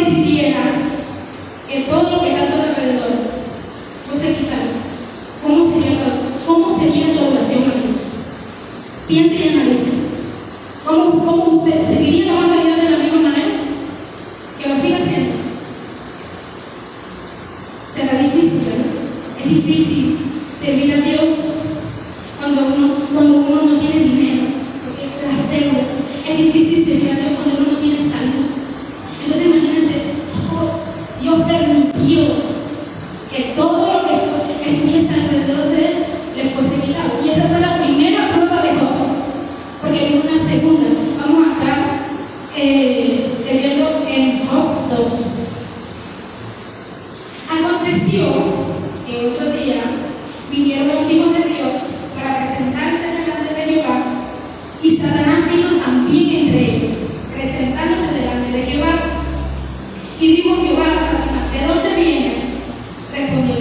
existiera, que todo lo que está a tu alrededor fuese quitado, ¿cómo sería tu adoración a Dios? Piense y analice. ¿Cómo usted seguiría amando a Dios de la misma manera que lo sigue haciendo? Será difícil, ¿verdad? Es difícil servir a Dios cuando uno no tiene dinero, porque las deudas. Es difícil servir a Dios cuando uno no tiene salud. Entonces imagínense, Dios permitió que todo lo que estuviese alrededor de él le fuese quitado. Y esa fue la primera prueba de Job, porque hay una segunda. Vamos a estar leyendo en Job 2. Aconteció que otro día vinieron los hijos de Dios para presentarse delante de Jehová, y Satanás vino también entre ellos, presentándose delante de Jehová. Y dijo Jehová a Satanás: ¿de dónde vienes? Respondió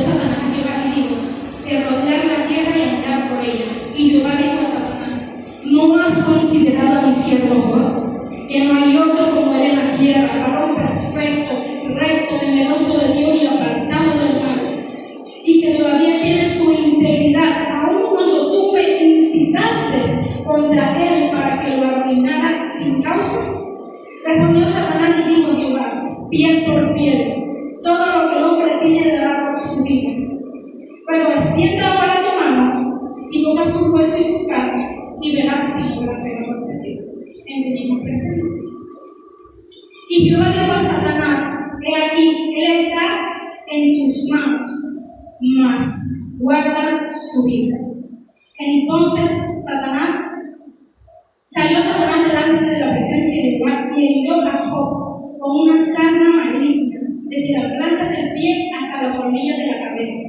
Satanás a Jehová y dijo: de rodear la tierra y andar por ella. Y Jehová dijo a Satanás: ¿no has considerado a mi siervo Job, que no hay otro como él en la tierra, varón perfecto, recto, temeroso de Dios y apartado del mal, y que todavía tiene su integridad, aun cuando tú me incitaste contra él para que lo arruinara sin causa? Respondió Satanás y dijo Jehová: piel por piel, todo lo que el hombre tiene dará por su vida. Pero extienda ahora tu mano y toca su hueso y su carne, y verás si no blasfemamos de ti en tu misma presencia. Y Jehová dijo a Satanás: he aquí, él está en tus manos, mas guarda su vida. Entonces salió Satanás delante de la presencia de Jehová y hirió a Job con una sarna maligna, desde la planta del pie hasta la coronilla de la cabeza.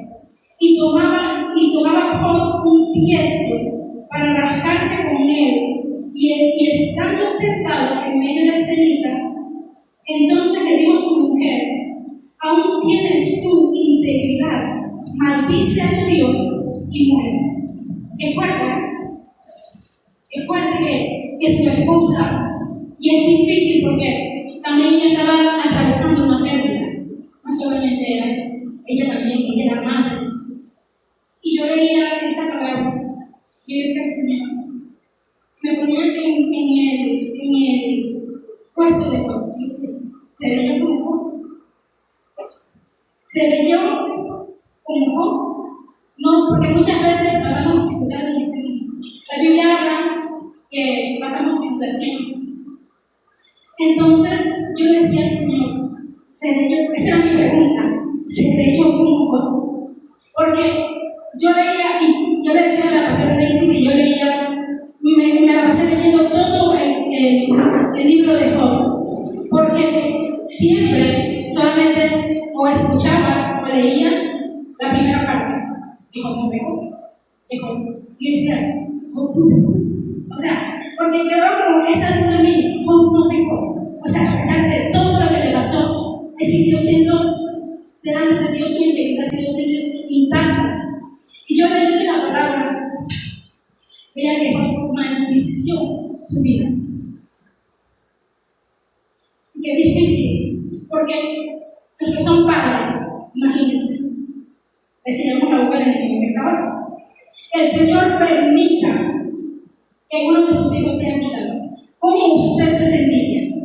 Y tomaba Job un tiesto para rascarse con él, y estando sentado en medio de ceniza, entonces le dijo a su mujer: aún tienes tu integridad, maldice a tu Dios y muere. Qué fuerte que su esposa, y es difícil porque también ella estaba atravesando una pérdida, no solamente ella también, ella era madre. Y yo leía esta palabra, y yo decía al Señor, me ponía en el puesto de Job, y decía: ¿seré yo como Job? ¿Seré yo como Job? No, porque muchas veces pasamos dificultades en este mundo. La Biblia habla que pasamos tribulaciones. Entonces yo le decía al Señor: ¿seré yo? Esa era mi pregunta: ¿seré yo como Job? Porque yo leía, y yo le decía a la pastora Daisy que yo leía, me la pasé leyendo todo el libro de Job, porque siempre solamente o escuchaba o leía la primera parte. Y Job no pecó. Y yo decía: Job no pecó. O sea, porque quedaba como esa duda en mí: Job no pecó. O sea, a pesar de todo lo que le pasó, él siguió siendo delante de Dios, su integridad siguió siendo intacta. Y yo leyendo la palabra, veía que Job maldició su vida. Y qué difícil, porque los que son padres, imagínense, le enseñamos la boca al enemigo, ¿verdad? El Señor permita que uno de sus hijos sea quitado. ¿Cómo usted se sentiría?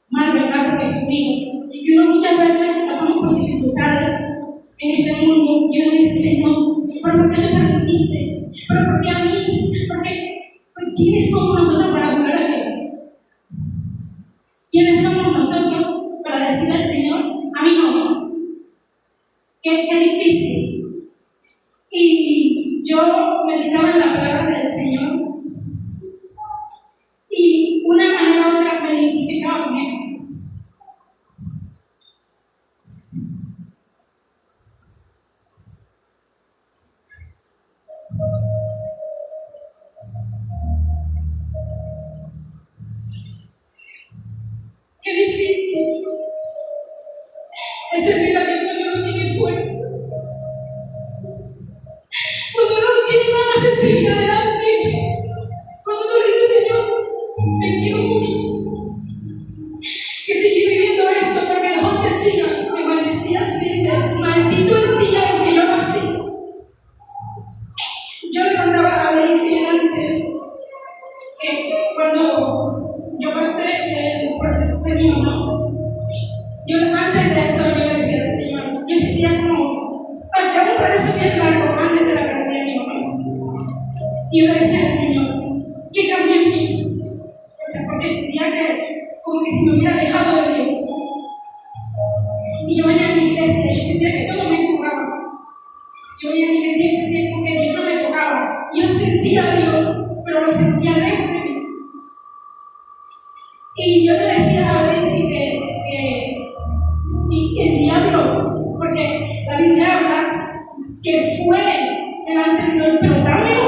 Mal, ¿verdad? Porque es su hijo. Y uno muchas veces pasamos por dificultades en este mundo y uno dice: Señor, ¿pero por qué me permitiste? ¿Pero por qué a mí? Porque ¿quiénes somos nosotros para buscar a Dios? ¿Quiénes somos nosotros para decirle al Señor: a mí no? Qué difícil. Y yo meditaba en la palabra del Señor, y una manera u otra me identificaba con él. Qué difícil. proceso de mi mamá. Yo antes de eso yo le decía al Señor, yo sentía como, pasé un proceso bien largo antes de la pérdida de mi mamá. Y yo le decía al Señor, ¿qué cambió en mí? O sea, porque sentía que como que si me hubiera alejado de Dios. Y yo venía a la iglesia y yo sentía que todo me empujaba. Yo venía a la iglesia y sentía como que Dios no me tocaba. Yo sentía a Dios, pero lo sentía lejos de mí. Y yo le decía a Daisy que el diablo, porque la Biblia habla que fue delante de Dios, pero dámelo,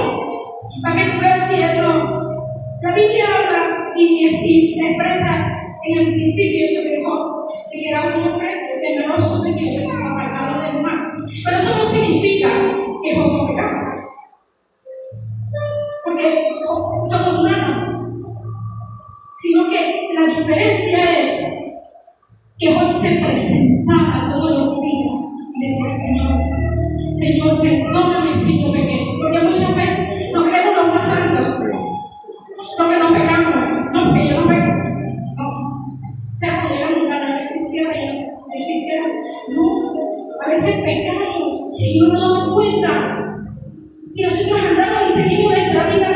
para que tú veas si él no. La Biblia habla y se expresa en el principio, se dijo de que era un hombre temeroso de Dios, apartado del mal. Pero eso no significa que Job no pecaba, porque somos humanos, sino que la diferencia es que Job se presentaba todos los días y decía: Señor, perdóname si yo pequé. Porque muchas veces nos creemos los más santos, porque no pecamos. No, porque yo no peco. No. O sea, cuando llegamos a la decisión, no. A veces pecamos y no nos damos cuenta. Y nosotros andamos y seguimos nuestra vida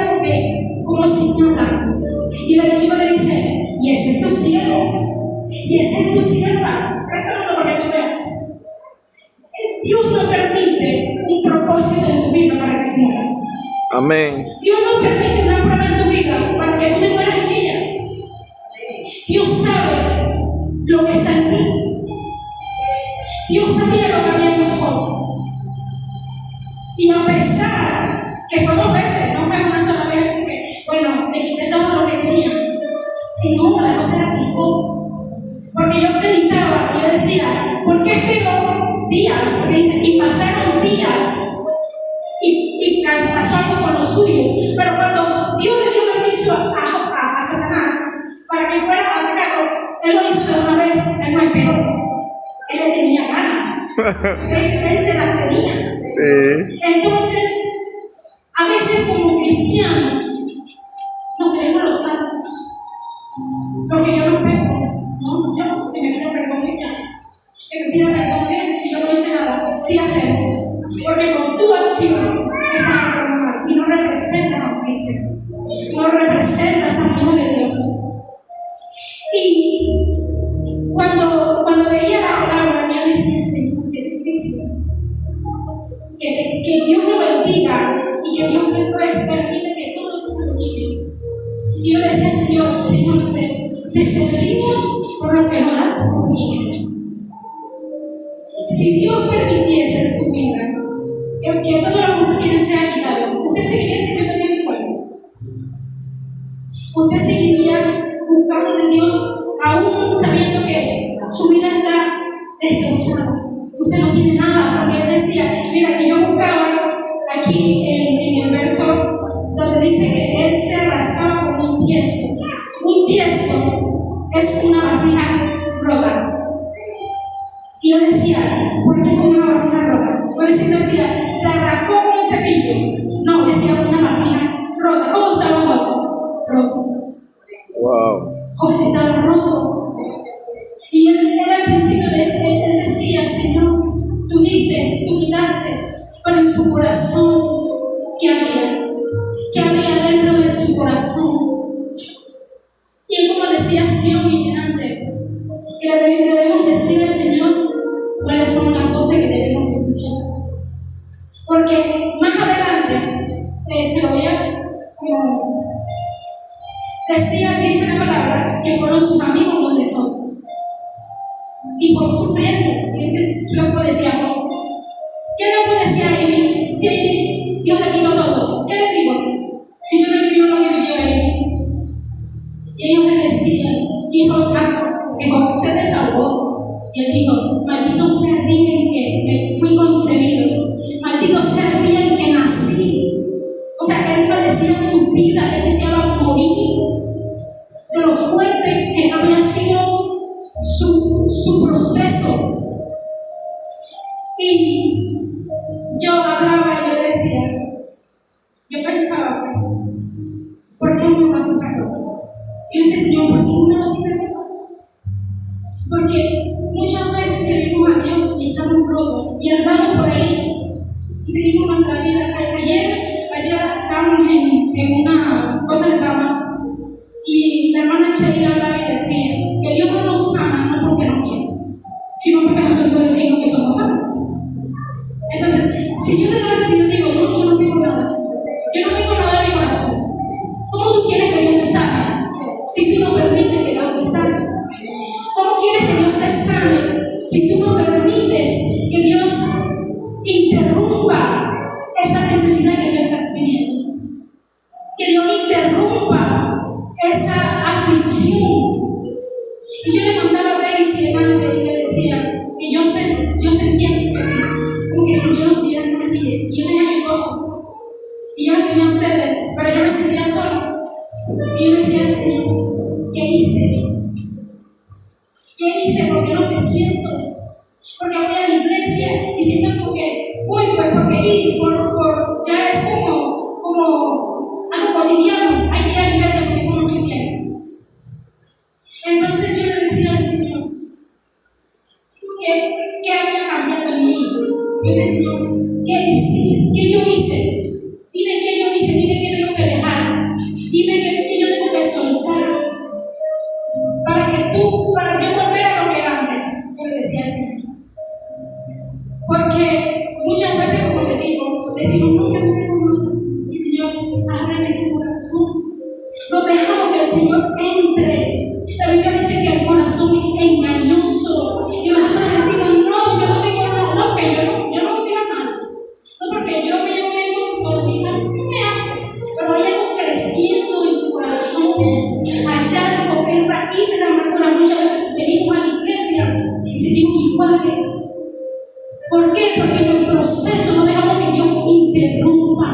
como si nada. Y el enemigo le dice: y ese es tu siervo, y esa es tu sierva. Préstalo para que tú veas. Dios no permite un propósito en tu vida para que mueras. Amén. Dios no permite una prueba en tu vida para que tú te mueras en ella. Dios sabe lo que está en ti. Dios sabía lo que había en Job. Y a pesar que fue 2 veces, no fue una sola vez, porque, bueno, le quité todo lo que tenía. Y no, la cosa era tipo. Porque yo meditaba y yo decía: ¿por qué esperó días? Porque dice: y pasaron días y pasó algo con lo suyo. Pero cuando Dios le dio permiso a Satanás para que fuera a atacarlo, él lo hizo de una vez, él no esperó. Él le tenía ganas. Él se las tenía. Sí. Entonces, a veces como cristianos nos creemos los santos. Porque yo no peco. No, yo que me pido perdón ya. Que me pido perdón bien si yo no hice nada. Sí hacemos. Porque con tu acción estás actuando mal y no representas a un cristiano. No representas al Hijo de Dios. Y cuando leía la palabra, yo decía: Señor, qué difícil. Que Dios me bendiga y que Dios me permita que todo eso se lo quite. Y yo le decía: Señor, te servimos por lo que no das por mí. Si Dios permitiese en su vida que todo lo que usted tiene sea quitado, ¿usted seguiría siendo de Dios pueblo? ¿Usted seguiría buscando de Dios aún sabiendo que su vida está destrozada? Usted no tiene nada, porque él decía: mira, que yo buscaba aquí en el verso donde dice que él se rascaba con un tiesto. Un tiesto es una vasija rota. Y yo decía: ¿por qué con una vasija rota? Por eso decía: se arrancó con un cepillo. No, decía una vasija rota. ¿Cómo estaba Job? Roto. Wow. Job estaba roto. Y él al principio él decía: Señor, tú diste, tú quitaste, pero en su corazón, ¿qué había? ¿Qué había dentro de su corazón? Y él, como decía Sion y antes, que le debemos decir al Señor cuáles son las cosas que debemos de escuchar. Porque más adelante, se lo voy a dice la palabra que fueron sus amigos donde todo. Y Job sufriendo. Y dices: Job decía: ¿qué le puede decir a Amy? Si Amy, Dios le quitó todo, ¿qué le digo? Si yo no vivió lo que vivió Amy. Y ellos le decían, y Job se desahogó. Y él dijo: maldito sea el día en que me fui concebido, maldito sea el día en que nací. O sea, él padecía su vida, él deseaba morir de lo fuerte que había sido su proceso. Y yo hablaba y yo decía, yo pensaba, ¿por qué una vasija rota? Y yo decía: Señor, ¿por qué una vasija rota? Porque muchas veces servimos a Dios y estamos rotos y andamos por ahí y seguimos nuestra vida. Ayer estábamos en una cosa de damas y la hermana Sheila hablaba y decía que Dios no nos sana no porque no quiere, sino porque nosotros decimos que somos sanos. Entonces, si yo delante de Dios digo, no, yo no tengo nada, yo no tengo nada en mi corazón, ¿cómo tú quieres que Dios me sane si tú no permites que Dios te sane? ¿Cómo quieres que Dios te sane si tú no permites que Dios interrumpa esa necesidad que Dios está teniendo? Que Dios interrumpa esa aflicción. Y yo le contaba a Daisy antes y le decía que yo sentía que sí, como que si yo no estuviera en el día. Y yo tenía a mi esposo y yo no tenía a ustedes, pero yo me sentía sola. Y yo me decía, Señor, ¿qué hice? ¿Qué hice? ¿Por qué no me siento? Porque voy a la iglesia y siento como que voy, pues porque ir ya es como algo cotidiano. Hay que ir a la iglesia porque somos cristianos. Entonces yo le decía al Señor, ¿qué había cambiado en mí? Yo decía, Señor, ¿qué hiciste? ¿Qué yo hice? Dime qué yo hice, dime qué tengo que dejar, dime qué yo tengo que soltar para yo volver a lo que era antes. Yo le decía al Señor. Porque muchas veces, como le digo, decimos, no, yo no tengo nada. Y Señor, ábreme tu corazón. No dejamos que el Señor entre. La Biblia dice que el corazón es engañoso. Y nosotros decimos, no, yo no tengo nada. No, que yo no digo nada. No, porque yo me llevo bien con mi casa, no me hace. Pero hay algo creciendo en tu corazón. Hay algo en raíces de amargura. Muchas veces venimos a la iglesia y seguimos iguales. ¿Por qué? Porque en el proceso no dejamos que Dios interrumpa.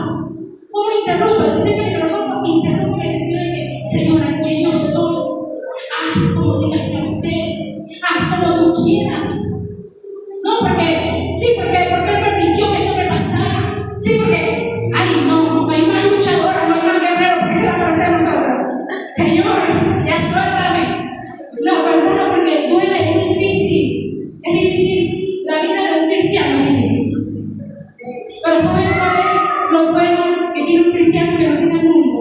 ¿Cómo interrumpa? Interrumpa en el sentido de que, Señor, aquí yo estoy. Haz como tengas que hacer. Haz como tú quieras. No, porque Él permitió que esto me pasara. Sí, porque, no hay más luchadora, no hay más guerrero, porque esa es la frase de nosotros. Señor, ya suéltame. No, ¿verdad? Porque duele, es difícil. Es difícil. La vida de un cristiano es difícil. Pero ¿saben cuál es lo bueno que tiene un cristiano que no tiene el mundo?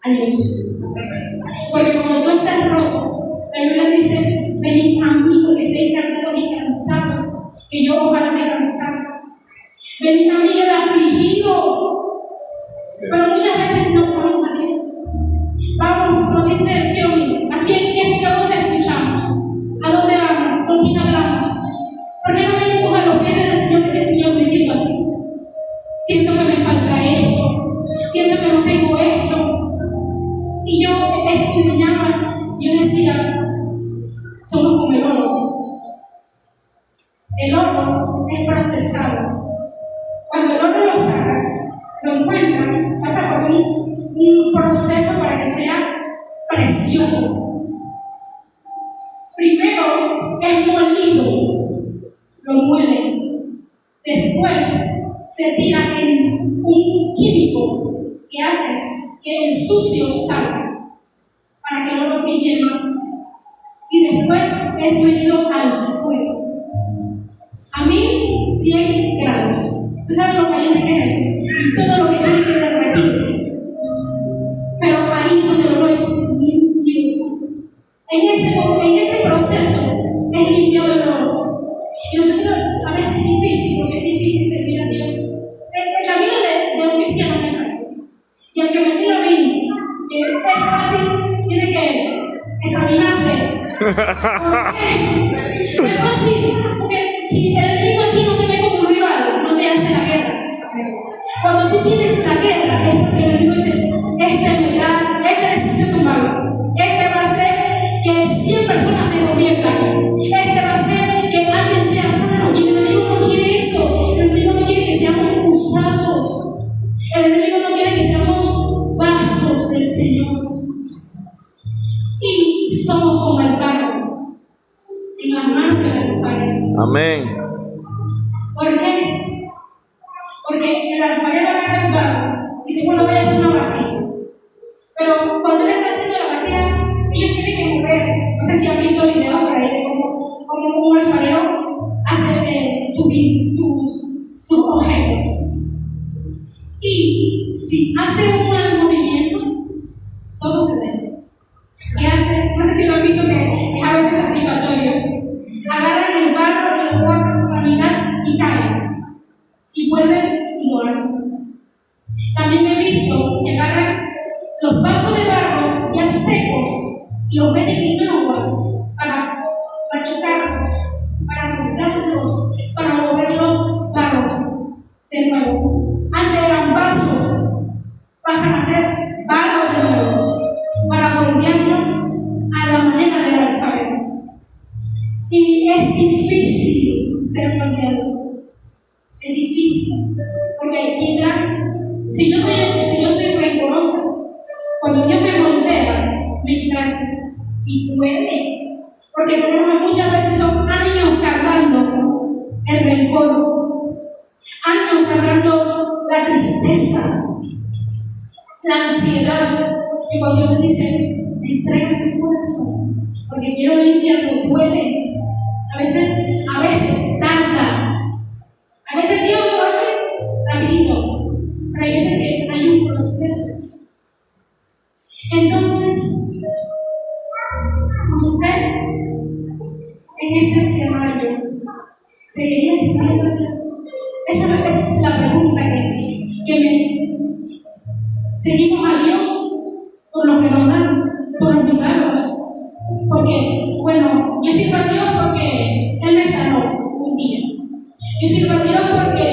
A Dios. Porque cuando tú estás roto, la Biblia dice, venid a mí los que estéis cargados y cansados, que yo os haré descansar. Venid a mí el afligido. Pero muchas veces no vamos a Dios. Vamos, nos dice el Señor, ¿a qué voz escuchamos? ¿A dónde vamos? ¿Con quién hablamos? ¿Por qué no venimos a los pies del Señor y decir, Señor, me siento así? Siento que me falta esto. Siento que no tengo esto. Y yo escudriñaba, yo decía, somos como el oro. El oro es procesado. Cuando el oro lo saca, lo encuentran, pasa por un proceso para que sea precioso. Primero es molido, lo muelen. Después se tira en un químico que hace que el sucio salga para que no lo brille más. Y después es metido al fuego. A 1100 grados. ¿Ustedes saben lo caliente que es eso? Y todo lo que tiene que derretir. Pero ahí donde el oro es limpio. En ese proceso es limpiado el oro. Y nosotros a veces es difícil, porque es difícil servir a Dios. El camino de un cristiano no es fácil. Y el que me diga a mí que es fácil, tiene que examinarse. ¿Por qué? Es fácil, porque si el enemigo aquí no te ve como un rival, no te hace la guerra. Cuando tú tienes la guerra, es porque el enemigo dice: este necesito tumbarlo. Este va a hacer que 100 personas se conviertan. Este va a hacer que alguien sea sano. Y el enemigo no quiere eso. El enemigo no quiere que seamos usados. El enemigo no quiere que seamos vasos del Señor. Y somos como el barro en las manos del alfarero. Amén. ¿Por qué? Porque el alfarero agarra el barro y dice: bueno, voy a hacer una vasija. Pero cuando él está haciendo la vasija, ellos tienen que mover. No sé si han visto videos por ahí de cómo Y es difícil ser moldeado. Es difícil. Porque quitar, si yo soy rencorosa, cuando Dios me moldea, me quita eso. Y duele. Porque tenemos muchas veces son años cargando el rencor, años cargando la tristeza, la ansiedad. Y cuando Dios dice, entrega mi corazón, porque quiero limpiarlo, duele. A veces tarda. A veces Dios lo hace rapidito, pero hay veces que hay un proceso. Entonces, usted en este escenario seguiría sirviendo a Dios. Esa es la pregunta que me. ¿Seguimos a Dios por lo que nos dan, por los milagros? Porque, bueno, yo sirvo a Dios porque Él me sanó un día. Yo sirvo a Dios porque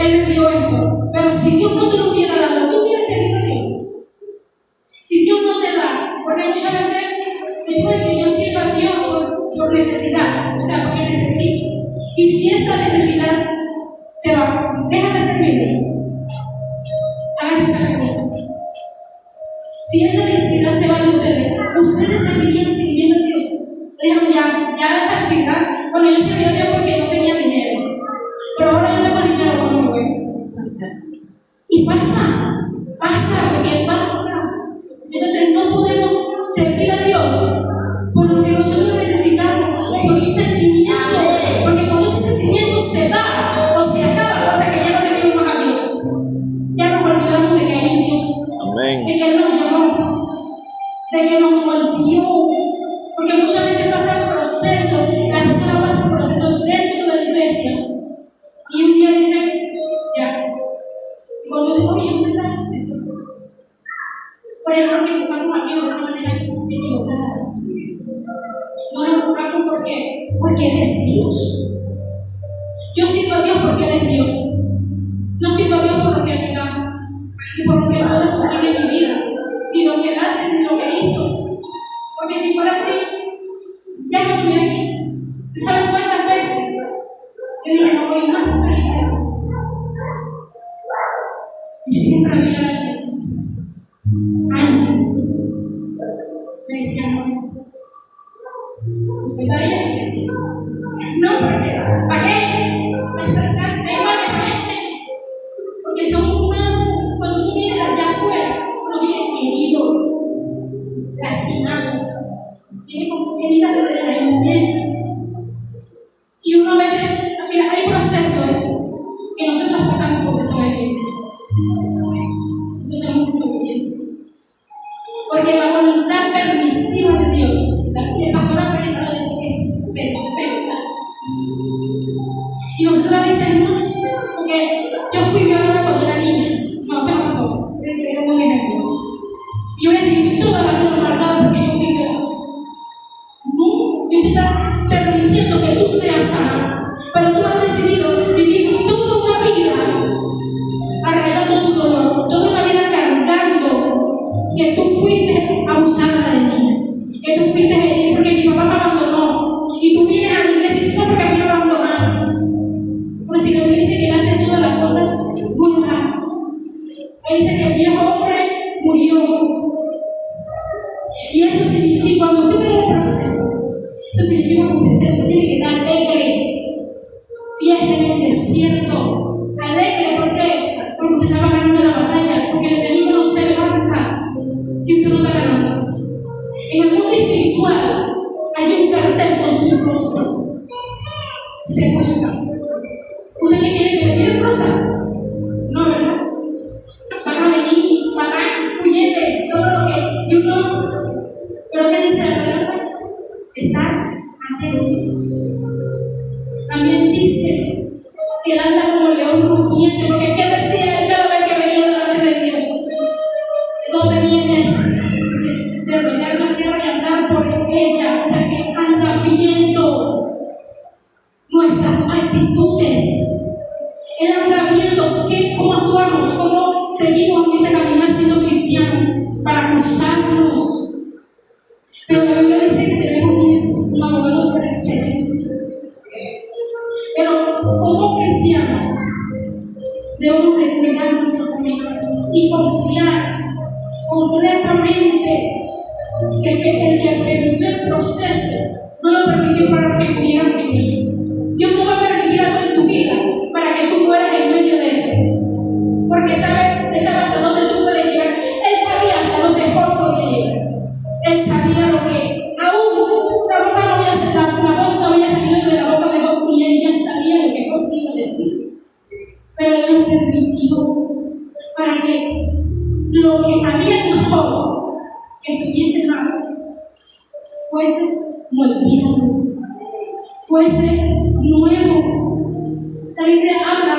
Él me dio esto. Pero si Dios no te lo hubiera dado, ¿tú hubieras servido a Dios? Si Dios no te da, porque muchas veces, después de que yo sirvo a Dios por necesidad, o sea, porque necesito, y si esa necesidad se va, deja de servirle. Hágase esa pregunta. Si esa necesidad se va de ustedes seguirían sirviendo a Dios. Dijeron, ya esa necesidad, bueno, yo serví a Dios porque no tenía dinero, pero ahora yo tengo dinero, ¿cómo me voy? Y pasa, porque pasa. Entonces no podemos servir a Dios por lo que nosotros necesitamos, por un sentimiento, porque cuando ese sentimiento se va o se acaba, o sea que ya no servimos más a Dios, ya nos olvidamos de que hay un Dios. Amén. De que Él nos llamó, de que nos moldeó, porque muchas veces pasan procesos, las personas pasan procesos dentro de la iglesia, y un día dicen, ya, y cuando digo, oye, ¿dónde estás? Sí. Pero es porque buscamos a Dios de una manera equivocada. No lo buscamos porque Él es Dios. Yo sirvo a Dios porque Él es Dios. No sirvo a Dios por lo que Él me da, y por lo que Él puede suplir en mi vida, y lo que Él hace, ni lo que hizo. Porque si fuera así, ya no estuviera aquí. ¿Saben cuántas veces? Yo dije, no voy más a la iglesia. Y siempre había alguien me decía, no, usted va a ir a la iglesia. No, porque, ¿para qué? Pues da igual que esa gente. Porque somos humanos. Cuando uno viene de allá afuera, uno viene herido, lastimado, viene con heridas desde la niñez. Y uno a veces, mira, hay procesos que nosotros pasamos por desobediencia. Entonces hemos desobedido. Porque la voluntad permisiva de Dios, el pastor ha predicado de eso, es perfecta. Y nosotros a veces no, porque yo fui violada cuando era niña. No, eso no pasó. Te doy un ejemplo. Y yo voy a seguir toda la vida marcada porque yo fui violada. No, Dios te está permitiendo que tú seas sana, pero tú has decidido vivir toda una vida arraigando tu dolor, toda una vida cargando que tú fuiste abusada de mí, que tú fuiste herida porque mi papá me abandonó, y tú vienes a la iglesia y dices, no, porque me abandonaron. Pero si Dios dice que Él hace todas las cosas buenas, Él dice que el viejo hombre murió. Y eso significa, cuando usted tiene un proceso, eso significa que usted tiene que estar alegre, fiesta en el desierto, alegre. ¿Por qué? Porque usted está ganando la batalla, porque el enemigo no se levanta si usted no está ganando. En el mundo espiritual hay un cartel con su rostro. Se busca. ¿Usted qué quiere que le tiren rosa? No, ¿verdad? Van a venir, van a puñete, todo lo que. Y uno. Pero ¿qué dice la palabra? Estar atentos. También dice que Él anda como león rugiente, porque ¿qué decía Él cada vez que venía delante de Dios? ¿De dónde vienes? Dice, de rodear la tierra y andar por ella. O sea, que anda viendo nuestras actitudes. Él anda viendo cómo actuamos, cómo seguimos en este caminar siendo cristianos, para acusarnos. Pero la Biblia dice que tenemos un abogado por excelencia. moldeado, fuese nuevo. La Biblia habla,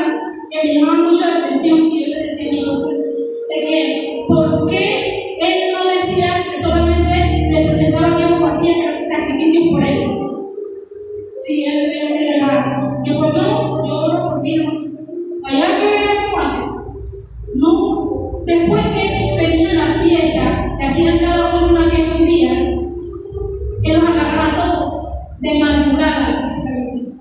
que me llamaba mucho la atención, y yo le decía a mi esposa, de que ¿por qué él no decía que solamente le presentaba a Dios o hacía sacrificios por él? Si él era, yo pues no, yo oro por ti, no. Allá que pase. No. Después que venía la fiesta, que hacían cada uno una fiesta un día, él los agarraba a todos de madrugada, dice la Biblia,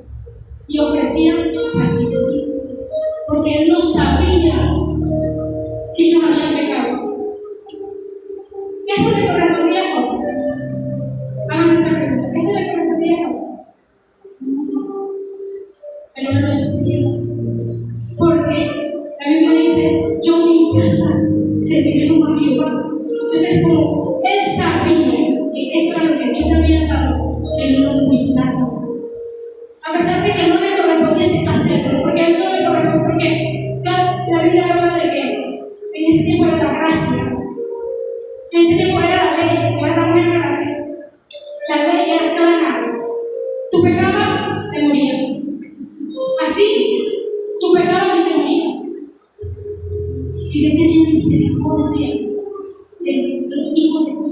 y ofrecían sacrificios, porque él no sabía si ellos habían pecado. Eso le correspondía a Job. Háganse esa pregunta. Eso le correspondía a Job. Pero no lo hacía. Porque la Biblia dice: yo mi casa serviremos a Jehová. Entonces, como él sabía que eso era lo que Dios le había dado, él lo cuidaba. A pesar de que no le correspondiese hacerlo, porque él no le corresponde, porque la Biblia habla de que en ese tiempo era la gracia, en ese tiempo era la ley, y ahora estamos en la gracia. La ley era clara. Tu pecado te moría. Así, tu pecado y te morías. Y Dios tenía misericordia de los hijos de Dios.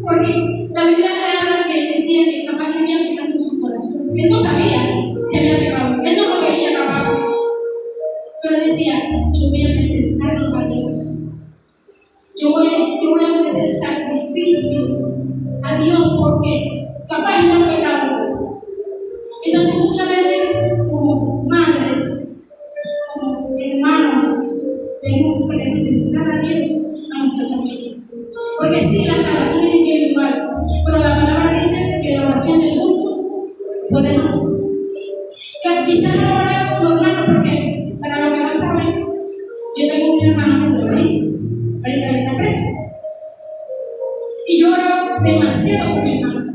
Porque la Biblia habla que decía que capaz no había pecado en su corazón. Él no sabía si había pecado. Él no lo veía capaz. Pero decía: yo voy a presentarlo a Dios. Yo voy a ofrecer sacrificios a Dios porque capaz no he pecado. Entonces muchas veces como madres, como hermanos, debemos presentar a Dios a nuestra familia. Porque sí, la salvación es individual, pero la palabra dice que la oración del justo puede más. Que quizás no ora tu hermano, porque para los que no saben, yo tengo un hermano que ahorita está preso. Y yo oro demasiado por mi hermano.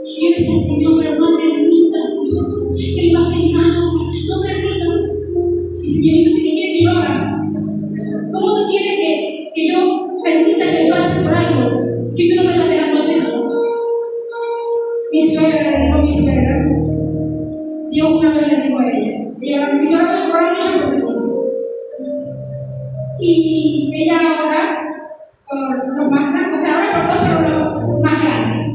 Y yo decía: Señor, pero no permita, Dios, que él pase nada, no permita. Y Señorito, si tú quieres que yo haga, ¿cómo tú quieres que yo permita que él pase por algo si tú no me estás dejando hacer nada? Mi suegra, le digo a mi suegra, Dios una vez le dijo a ella, mi suegra puede probar muchas procesiones. Y ella ora por los más grandes, o sea, ora por todos, pero los más grandes.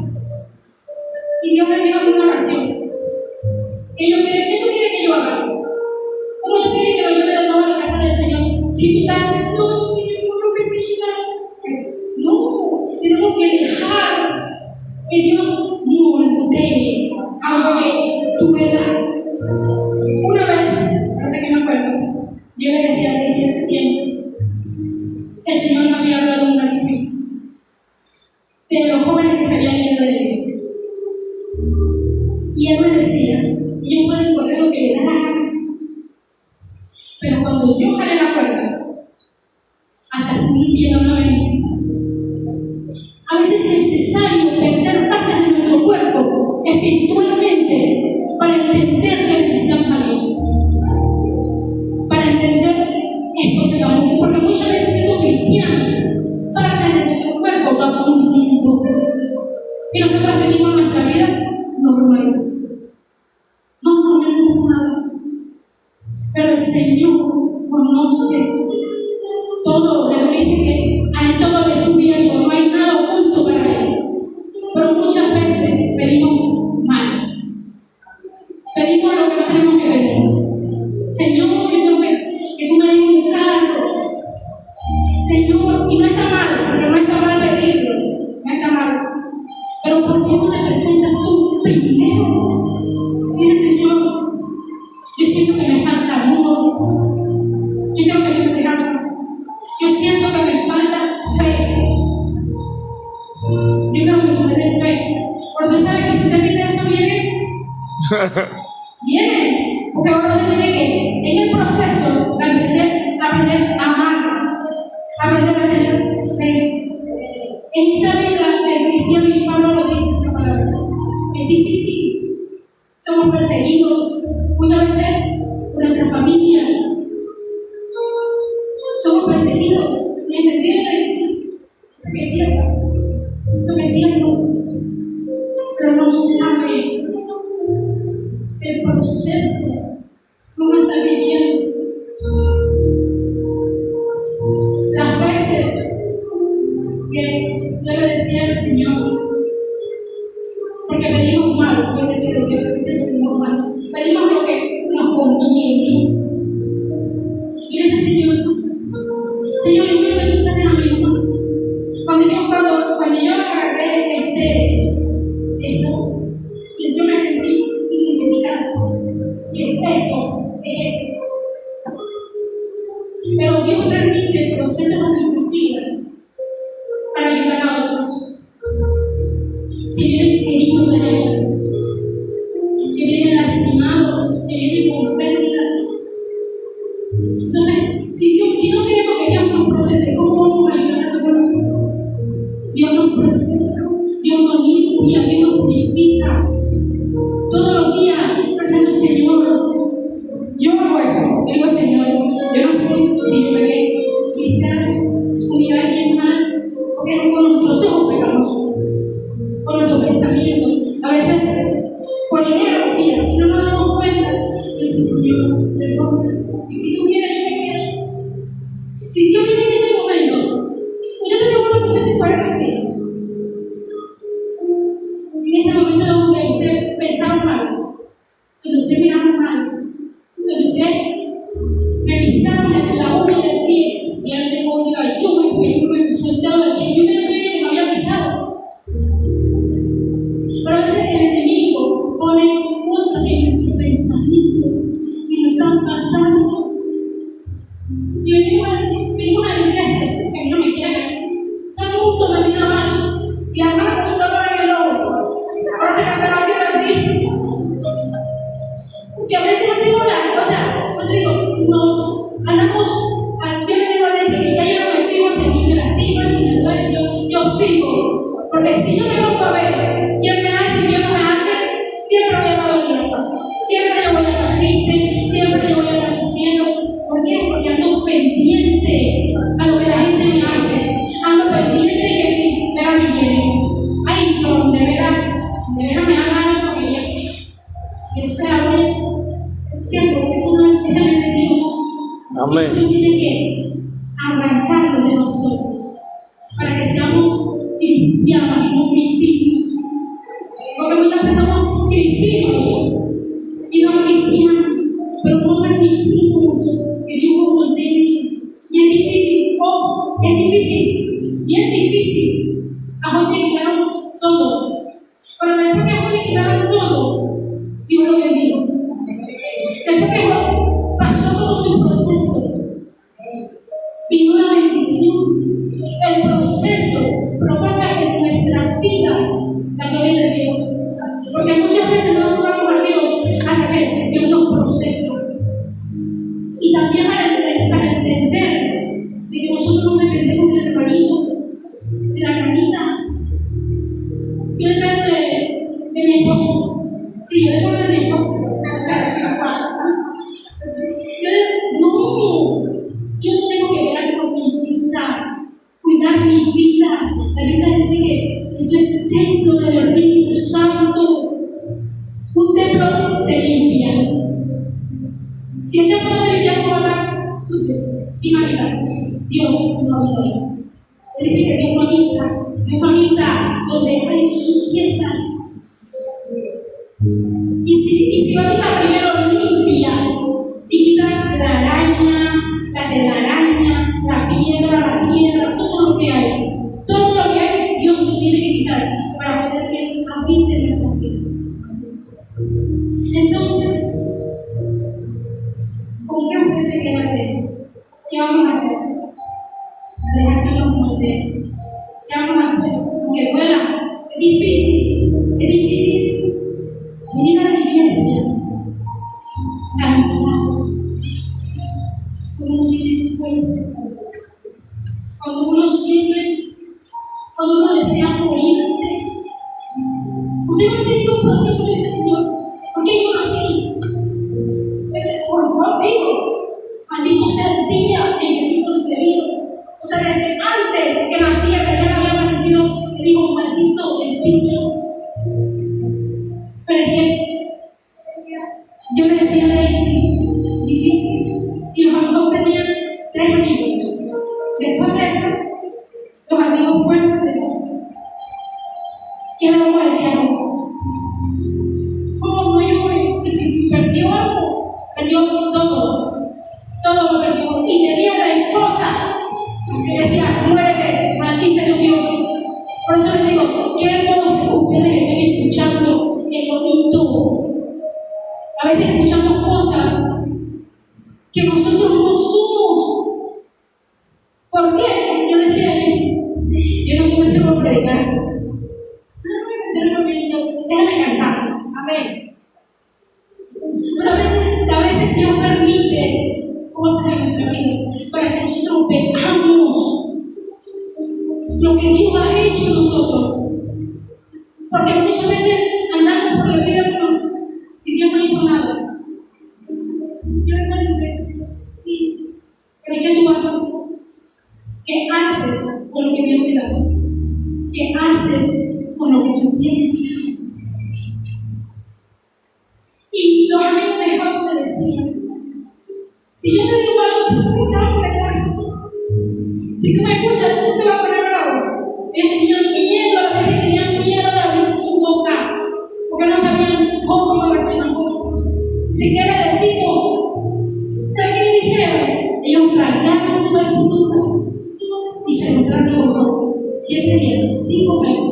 Y Dios me dijo en una oración: ¿qué tú quieres que yo haga? ¿Cómo tú quieres que lo lleve de nuevo a la casa del Señor? Si tú estás diciendo: no, Señor, no me pidas. No, tenemos que dejar que Dios moldee, aunque tú veas. Una vez, ahorita que me acuerdo, yo le decía a Daisy hace tiempo que el Señor me había hablado en una visión de los jóvenes que se habían ido de la iglesia. Y él me decía: ellos pueden correr lo que les da la gana, pero cuando yo jale la puerta, hasta seguir viendo no venir. A veces es necesario perder partes de nuestro cuerpo espiritualmente para entender que necesitamos a Dios, para entender estos evangelio, porque muchas veces siendo cristiano, partes de nuestro cuerpo van muriendo y nosotros seguimos nuestra vida normal. No pasa nada. Pero el Señor conoce todo. La Biblia dice que a Él todo le es cubierto, no hay nada oculto para Él. Pero muchas veces pedimos mal. Pedimos lo que no tenemos que pedir. Señor, yo quiero que tú me des un carro. Señor, y no está mal, porque no está mal pedirlo. No está mal. Pero ¿por qué no te presentas tú primero? Dice: Señor, yo siento que me falta amor. Yo quiero que tú me ames. Yo siento que me falta fe. Yo quiero que tú me des fe. Porque tú sabes que si usted pide eso, viene. Porque ahora usted tiene que, en el proceso, aprender a amar, aprender a tener fe. En esta vida del cristiano, y Pablo lo dice en la palabra, es difícil. Somos perseguidos muchas veces por nuestra familia. Somos perseguidos en el sentido de eso que es cierto. Eso que es cierto. Pero pero no sabe el proceso que uno está viviendo. Las veces que yo le decía al Señor, porque pedimos mal, yo le decía al Señor que siempre pedimos mal, pedimos lo que nos conviene. Y le decía, Señor, yo quiero que tú sanes a mi mamá. Cuando yo agarré esto, yo me sentí identificada. Y esto. Pero Dios permite procesos en nuestras vidas para ayudar a otros. Que vienen heridos de la vida, que vienen lastimados, que vienen con pérdidas. Entonces, si no queremos que Dios nos procese, ¿cómo vamos a ayudar a los demás? Dios nos procesa, Dios nos limpia, Dios nos purifica. Todos los días, pensando, Señor, yo hago eso. Yo digo, Señor, yo no sé si yo pegué, si hice algo, o mirar a alguien mal, porque con nuestros ojos pecamos, con nuestros pensamientos. A veces, por inercia, y no nos damos cuenta. Y dice, Señor, perdona. Y si tú vienes, yo me quedo. Si Dios viene en ese momento, yo te aseguro que usted se fuera así. En ese momento donde usted pensaba mal, donde usted miraba mal, donde usted me pisaba la uña del pie, y ahora tengo odio al chupo, porque yo me soltaba del pie, yo me sabía que me había pisado. Pero a veces el enemigo pone cosas en nuestros pensamientos y nos están pasando. Y venimos a la iglesia, que a mí no me quieren. Todo el mundo me mira mal. Y la hermana que estaba en el lobo. Ahora se me estaba haciendo así. Que a veces hacemos o sea, pues digo, nos andamos, yo le digo a Daisy que ya yo no me fijo si a mí me lastima, si me duele, yo sigo. Porque si yo me pongo a ver quién me hace y quién no me hace, siempre voy a estar dolida. Siempre yo voy a estar triste, siempre yo voy a estar sufriendo. ¿Por qué? Porque ando pendiente a lo que la gente me hace. Ando pendiente que si me viene. Ay, no, de veras me hagan algo que yo sea, siempre que es de Dios. Amén. Dios tiene que arrancarlo de nosotros para que seamos cristianos y no cristinos. Porque muchas veces somos cristinos y no cristianos, pero no permitimos que Dios nos moldee. Y es difícil, bien difícil. A Juan le quitaron todo. Pero después que a Juan le quitaron todo, Dios lo bendijo. Después que Juan pasó todo su proceso, vino la bendición. El proceso provoca en nuestras vidas la gloria de Dios. Porque muchas veces no adoramos a Dios hasta que Dios nos procesa. Y también para entender de que nosotros no dependemos del hermanito, de la hermanita. Yo dependo de mi esposo. Sí, yo dependo de mi esposo. Yo no tengo que velar por mi vida, cuidar mi vida. La Biblia dice que esto es templo del Espíritu Santo. Un templo se limpia. Si el templo no se limpia, ¿cómo va a estar sucio? Imagínate, Dios no habita ahí. Él dice que Dios no habita donde hay suciedad. Y si lo habita, primero limpia y quita la araña, la telaraña, la piedra, la tierra, todo lo que hay. Todo lo que hay, Dios lo tiene que quitar para poder que Él habite en nuestras vidas. Entonces, ¿con qué usted se queda de? ¿Qué vamos a hacer? A dejar que nos moldeen. ¿Qué vamos a hacer? Aunque duela. Es difícil venir a la iglesia cansado, cuando uno tiene fuerzas, cuando uno desea morirse. Usted no tiene un proceso y dice, Señor, ¿por qué yo nací? Por favor, digo, maldito sea el día en que fui concebido. O sea, desde antes que nacía, que ya había amanecido, le digo, maldito el día. Pero es que yo le decía a Daisy, difícil. Y los amigos tenían 3 amigos. Después de eso, los amigos fueron de nuevo. ¿Qué le vamos a decir a Job? Job, no llores, porque si perdió algo, perdió todo. Todo lo perdió. Y tenía la esposa que decía, muérete, maldice a tu Dios. Por eso les digo, qué voces ustedes están escuchando el domingo. A veces escuchamos cosas que nosotros no somos. ¿Por qué? Yo decía, yo no comencé a predicar. Déjame cantar. Amén. Pero a veces Dios permite cosas en nuestra vida para que nosotros veamos lo que Dios ha hecho en nosotros. Porque muchas veces andamos por la vida como si Dios no hizo nada. Yo recuerdo en iglesia. ¿Pero qué tú haces? ¿Qué haces con lo que Dios te da? ¿Qué haces con lo que tú tienes? Y los amigos de Job le decían, si yo te digo algo, tú te vas a pegar. Si tú me escuchas, tú te vas a poner bravo. Ellos tenían miedo, a veces tenían miedo de abrir su boca, porque no sabían cómo iba a reaccionar. Si qué le decimos, ¿sabes qué hicieron? Ellos rasgaron su vestidura y se encontraron con Job 7 días, 5 meses,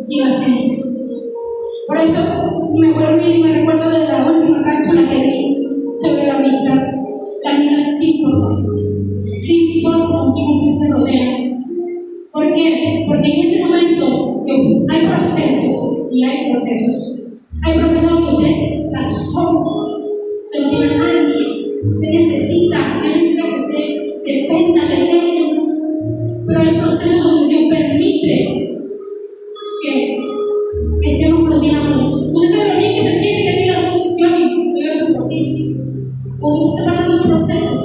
y iban sin decir. Por eso me vuelvo y me recuerdo de la última cápsula que di sobre la amistad. La amistad sí importa con quien se rodea. ¿Por qué? Porque en ese momento hay procesos y hay procesos. Hay procesos donde usted está solo, usted no tiene a nadie, usted necesita que usted dependa de él. Pero hay procesos donde Dios permite que estemos rodeados. Usted sabe lo bien que se siente que diga, Xioni, yo vengo por ti. Porque usted está pasando un proceso.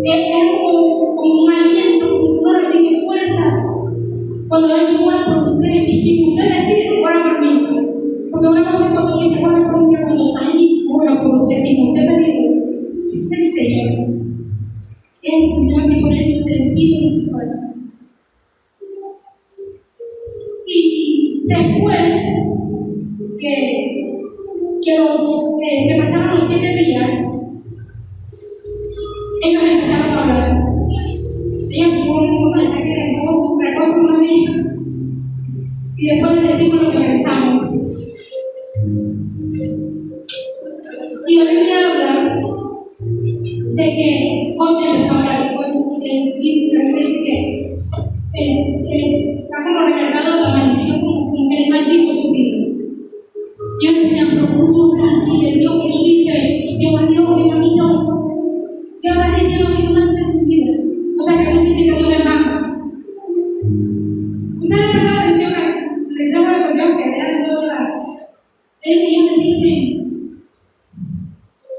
Es como un aliento, uno recibe fuerzas cuando alguien ora por usted. Y si usted decide ora por mí, porque una cosa es cuando dice ora por mí, cuando alguien ora por usted, si usted me dice, es el Señor. El Señor que pone el sentido en mi corazón. Y después que pasaron los 7 días, ellos empezaron a hablar. Ellos como el ataque, otra cosa no dijo. Y después les decimos lo que pensamos. Y la Biblia habla de que Job empezó a hablar. Dice que está como recargado la maldición, como que él maldito su vida. Y ellos decían, pero ¿cómo tú hablas así del Dios que tú dices? Jehová Dios, Jehová quitó. Jehová diciendo que tú no haces tu vida. O sea, que no significa que Dios es malo. Ustedes le prestan atención les damos la atención que vean todo la. Ellos me dicen,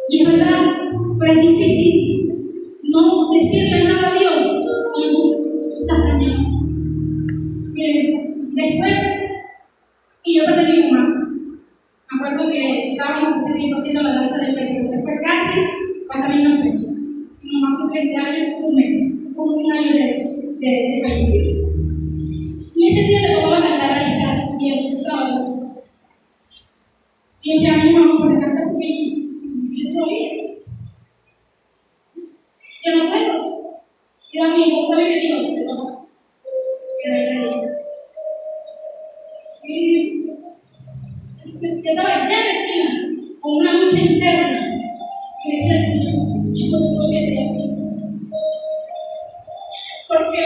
y es verdad, pero es difícil no decirle nada a Dios cuando tú estás dañado. Miren, después, y yo perdí a mi mamá. Me acuerdo que estábamos ese tiempo haciendo la danza del periodo, que fue casi para la misma fecha. Mi mamá cumple este año un año de fallecido. Y ese día le tocaba cantar a Isaac y el sábado. Y yo decía a mi mamá, para cantar porque yo te oía. Yo no puedo. Y a mí, también me dijo, te toca. Que no hay nadie. Y yo estaba ya vestida con una lucha interna y decía al Señor, yo no puedo ser así. Porque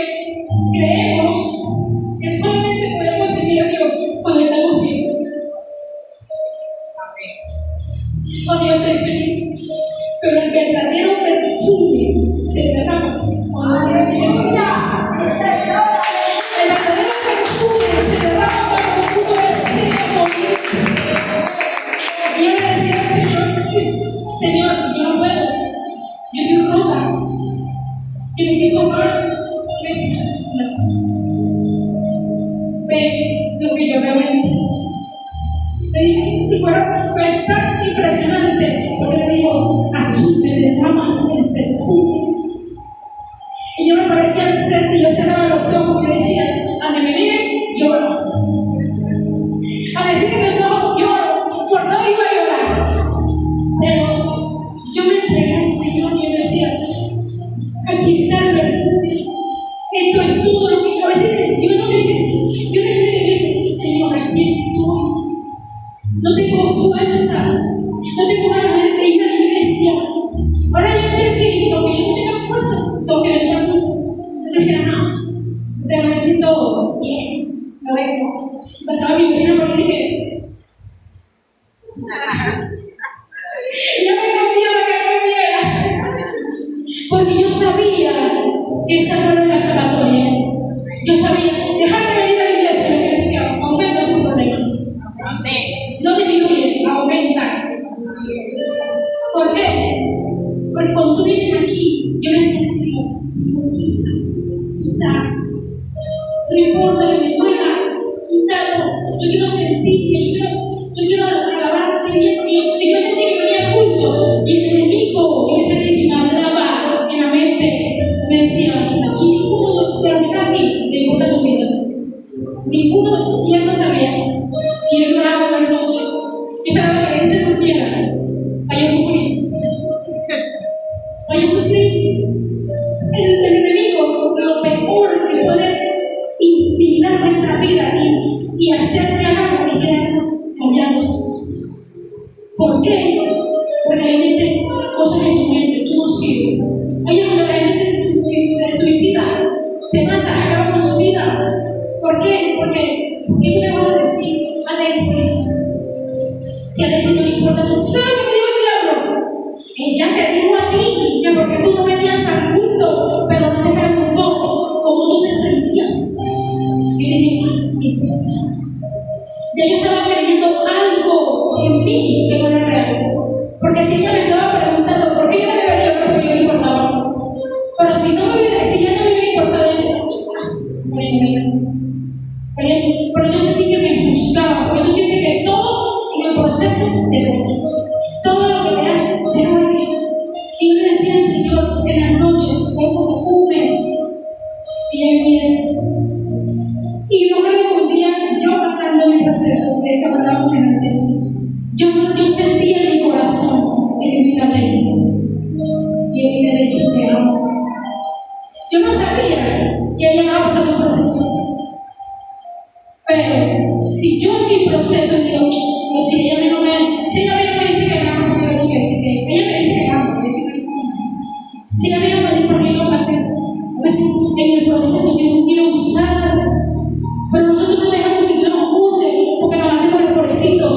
creemos que solamente podemos seguir a Dios cuando estamos bien. Cuando yo estoy feliz. Pero el verdadero perfume se derrama cuando uno tiene felicidad. El verdadero perfume se derrama cuando uno desea morirse. Y yo le decía al Señor, Y fue tan impresionante, porque me dijo, aquí me derramas el perfume. Y yo me paré aquí al frente y yo cerraba los ojos y me decía, a que me miren, lloro. A decir que los ojos lloro, por no iba a llorar. Pero yo me entregué al Señor y me decía, aquí está el perfume. Esto es todo lo que a veces yo no necesito. Yo necesito que dice, Señor, aquí estoy. No tengo fuerzas, no tengo ganas de ir a la iglesia. Ahora yo entendí, porque yo no tengo fuerza, tengo que venir a mí. Decía, no, te lo siento bien, no vengo. Pasaba mi vecina por ahí y dije, y yo me escondía para que no me viera, porque yo sabía que esa no era la escapatoria. Yo sabía, dejar de venir a la iglesia lo que decía, aumenta tu problema. No disminuye, aumenta. ¿Por qué? Porque cuando tú vienes aquí, yo le decía, Señor, quita. No importa que me duela, quítalo. Yo quiero sentirme, yo quiero alabarte bien, porque si yo sentí que venía al culto y el enemigo en ese día me hablaba en la mente, me decía, aquí ninguno de los que está aquí le importa tu vida. Ninguno, y él no sabía. Y él lloraba por las noches. Y esperaba que él se durmiera. Para yo sufrir. Para yo sufrir. El enemigo, lo peor que puede intimidar nuestra vida y hacerme algo y quedar callados. ¿Por qué? Porque hay gente, cosas en tu mente, tú no sirves. Hay cuando la gente se suicida, se mata, acaba con su vida. ¿Por qué? Porque tú me vas a decir, Alexis, si a Alexis no le importa tú, ¿sabes lo que dijo el diablo? Ella te dijo a ti que porque tú no venías al culto, pero no te preguntó cómo tú te sentías. Y dije, es verdad. Ya yo estaba creyendo algo en mí que no era real. Porque si ella me estaba preguntando por qué yo no me venía, porque yo le importaba. Pero si ella no me hubiera importado, yo decía, pero yo sentí que me juzgaba, porque tú sientes que todo en el proceso te duele. Todo lo que me hace te duele. Y yo le decía al Señor en la noche, fue como un mes, y yo viví eso. Y yo creo que un día, yo pasando mi proceso, que se guardaba un pendiente, yo sentía en mi corazón que mi la hice. Y el día le dice que amo. Yo no sabía que ella estaba pasando un proceso. Pero si yo en mi proceso digo, pues si ella a mí no me dice que amo, yo tengo que decir que ella me dice que amo, si ella a mí no me dice por qué no va a hacer, pues en el proceso yo no quiero usar, pero nosotros no dejamos que Dios nos use porque nos hacemos los pobrecitos,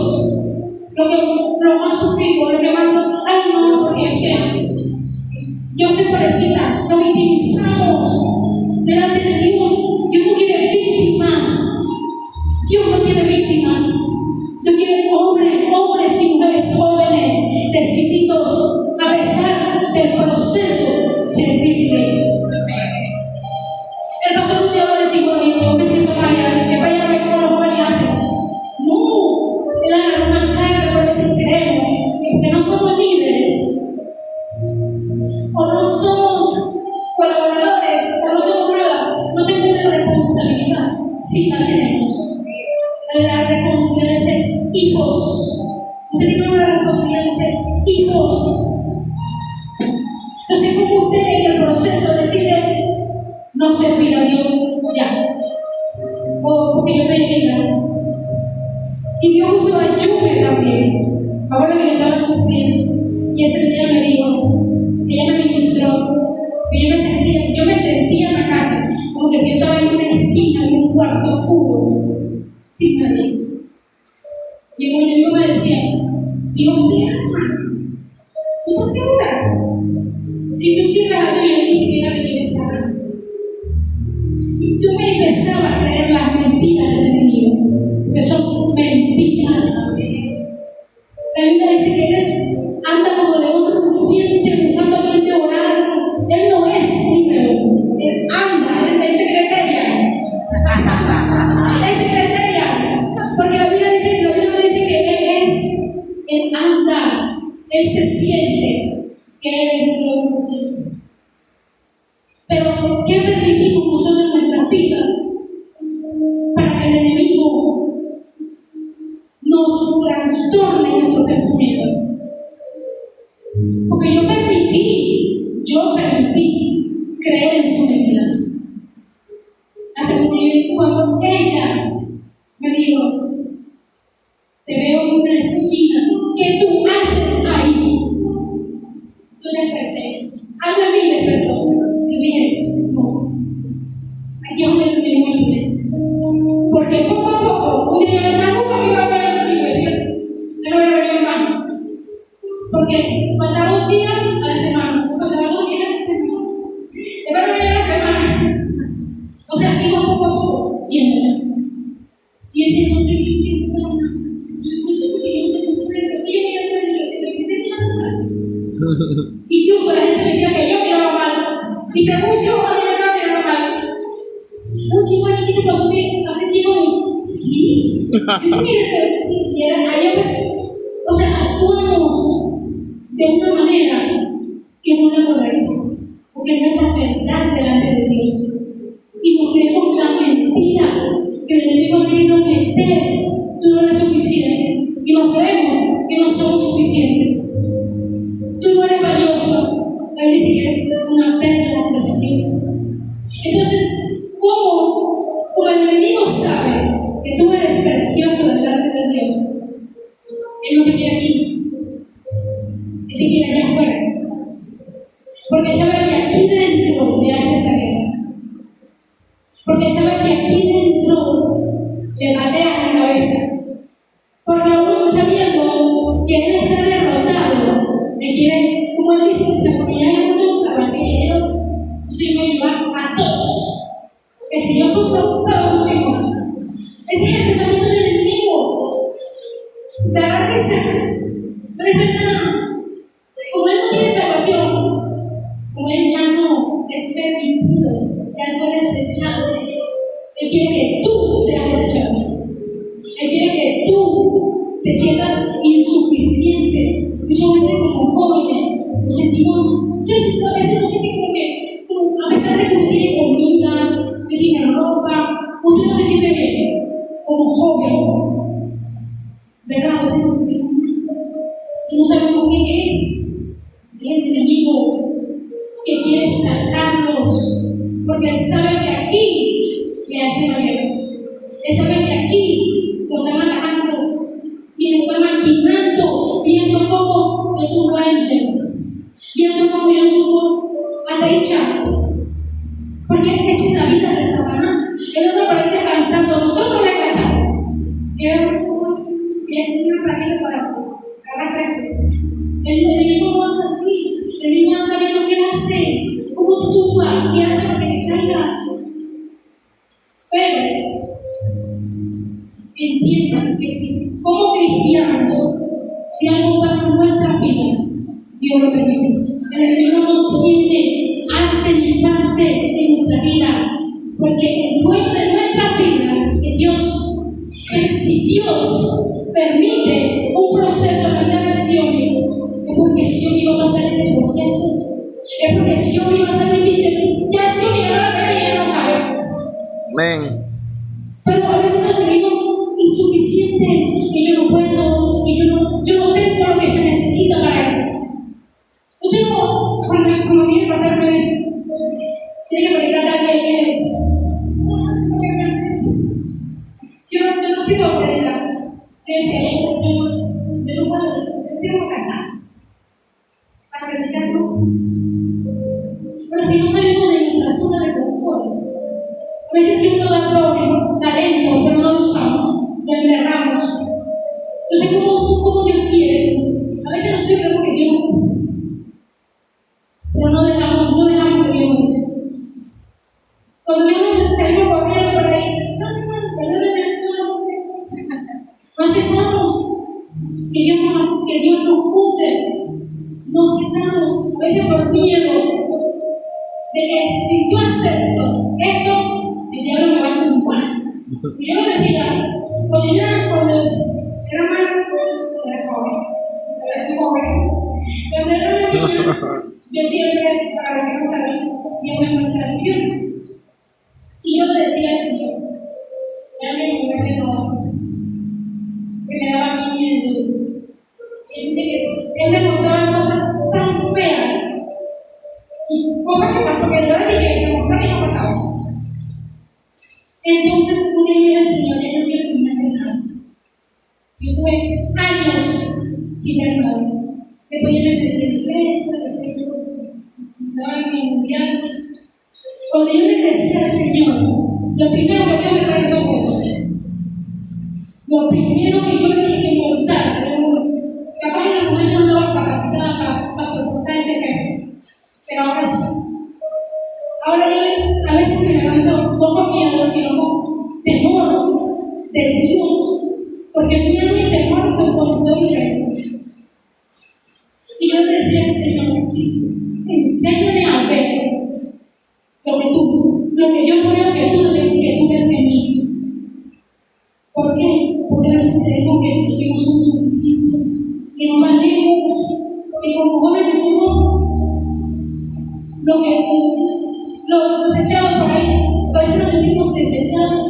lo más sufrido, lo que más, ay no, porque es que yo soy pobrecita, nos victimizamos delante de Dios. Dios no quiere víctimas. Dios no tiene víctimas. Dios quiere hombres y mujeres jóvenes, decididos a pesar del proceso, servirle. El pastor un día va a decir, bueno, yo me siento mal, que vaya a ver cómo los jóvenes hacen. No, le una carga por a veces creemos que porque no somos líderes, o no somos colaboradores, o no somos nada, no tenemos una responsabilidad. Sí la tenemos. La responsabilidad de ser hijos. Usted tiene una responsabilidad de ser hijos. Entonces, como usted en el proceso decide no servir a Dios ya, o porque yo estoy en vida. Y Dios usó a Yume también. Ahora que yo estaba sufriendo, y ese día me dijo, ella me ministró, que yo me sentía en la casa, como que si yo estaba en una esquina, en un cuarto oscuro, sin nadie. Y el enemigo me decía, Dios te ama. ¿Tú estás segura? Si tú sirves a Dios, ni siquiera me quieres amar. Y yo me empezaba a creer las mentiras del enemigo, porque son mentiras. La Biblia dice que Él anda como león rugiente buscando a quien devorar. Él no es un león, Él anda, Él es secretaria. Es secretaria, porque la Biblia dice que Él que eres nuevo. Pero, ¿qué permitimos nosotros en nuestras vidas para que el enemigo nos trastorne en nuestro pensamiento? Porque yo permití creer en sus mentiras. Hasta cuando ella me dijo, te veo en una esquina, ¿qué tú haces ahí? Yo desperté. Algo en mí despertó. Y dije, no. Aquí es donde me imaginé. Porque poco a poco, un día mi hermano nunca me iba a ver en la iglesia. Yo no voy a ver a mi hermano. Porque faltaba un día a la semana. Faltaba 2 días a la semana. Después no venía a la semana. O sea, iba poco a poco yéndome. Y ese no tenía que estar nada. Yo sé porque yo no tengo fuerza. Y yo quería hacer la iglesia, que tenía nada. Incluso la gente me decía que yo miraba mal. Y según yo, a mí me estaba mirando mal. Un chico aquí que pasó que hace tiempo. Sí. Mira, sí. Y era allá. O sea, actuamos de una manera que no es la correcta. Porque no es la verdad delante de Dios. Y nos creemos la mentira que el enemigo ha querido meter. Tú no eres suficiente. Y nos creemos que no somos suficientes. Tú no eres valioso. La Biblia dice que eres una perla preciosa. Entonces, como el enemigo sabe que tú eres precioso delante de Dios, él no te quiere aquí. Él te quiere allá afuera. Porque sabe que aquí dentro le hace la guerra. Porque sabe que aquí dentro le patea la cabeza. Porque aún sabiendo que él está derrotado, él quiere, como él dice, porque ya no tengo salvación, y yo soy muy igual a todos. Que si yo sufro, todos sufrimos. Ese es el pensamiento del enemigo. Dará risa. Pero es verdad. Como él no tiene salvación, como él ya no es permitido, ya él fue desechado. Él quiere que tú seas desechado. Él quiere que tú te sientas insuficiente. Muchas veces como jóvenes nos sentimos, yo a veces nos sentimos como a pesar de que usted tiene comida, que tiene ropa, usted no se siente bien como joven. ¿Verdad? A veces nos sentimos mal. Y no sabemos qué es. Es el enemigo que quiere sacarnos. Porque él sabe que aquí le hace la guerra. Él sabe que aquí lo están atacando y lo están maquinando, viendo cómo yo tuvo a él, viendo cómo yo tuvo a Taicha. Porque esa es la vida de Satanás. Él anda por ahí descansando, nosotros descansamos. Que una plaquita para agarrar frente. El enemigo no anda así. El enemigo anda viendo qué hace, cómo tú vas, qué hace para que te caigas. Pero entiendan que si, como cristianos, si algo pasa en nuestra vida, Dios lo permite. El enemigo no tiene arte ni parte en nuestra vida, porque el dueño de nuestra vida es Dios. Entonces, si Dios permite un proceso en la vida de Xioni, es porque Xioni va a pasar ese proceso. Es porque Xioni va a salir bien. Ya Xioni ya no la ve y ya no sabe. Amén. Pero a veces nos creemos insuficiente, que yo no puedo, que yo no tengo lo que se necesita para eso. Usted no, cuando viene el pastor me dice, tiene que predicar a alguien. ¿Cómo me hace eso? Yo no sirvo a predicar. Yo decía, yo no puedo, yo sirvo a cantar. Para predicar no. Pero si no salimos de nuestra zona de confort, a veces Dios nos da dones, talento, pero no lo usamos, lo enterramos. Entonces, ¿cómo Dios quiere? A veces nosotros creemos que Dios nos usa, pero no dejamos que Dios nos use. Cuando Dios nos salimos corriendo por ahí, perdóname, no aceptamos que Dios nos use. No aceptamos, a veces por miedo de que si yo acepto esto, el diablo me va a tumbar. Y yo lo decía, cuando era más joven, cuando era una niña, daba miedo. Yo sentía que él me mostraba cosas tan feas y cosas que pasan, porque de verdad que me mostraba y no pasaba. Entonces, un día vino el Señor y él me pidió nada. Yo tuve años sin ver nada. Después yo me salí de la iglesia, después yo estaba en el mundial. Cuando yo regresé al Señor, lo primero que Dios me regresó fue eso. Lo primero que yo le dije que montar, capaz en el momento no estaba capacitada para soportar ese peso, pero ahora sí. Ahora yo a veces me levanto no con miedo, sino con temor de Dios, porque miedo y temor son cosas muy diferentes. Y yo le decía al Señor, sí, enséñame a ver lo que yo creo que tú ves en mí. ¿Por qué? Porque a veces creemos que no somos suficientes, que no valemos, que como jóvenes somos lo desechados por ahí. A veces nos sentimos desechados.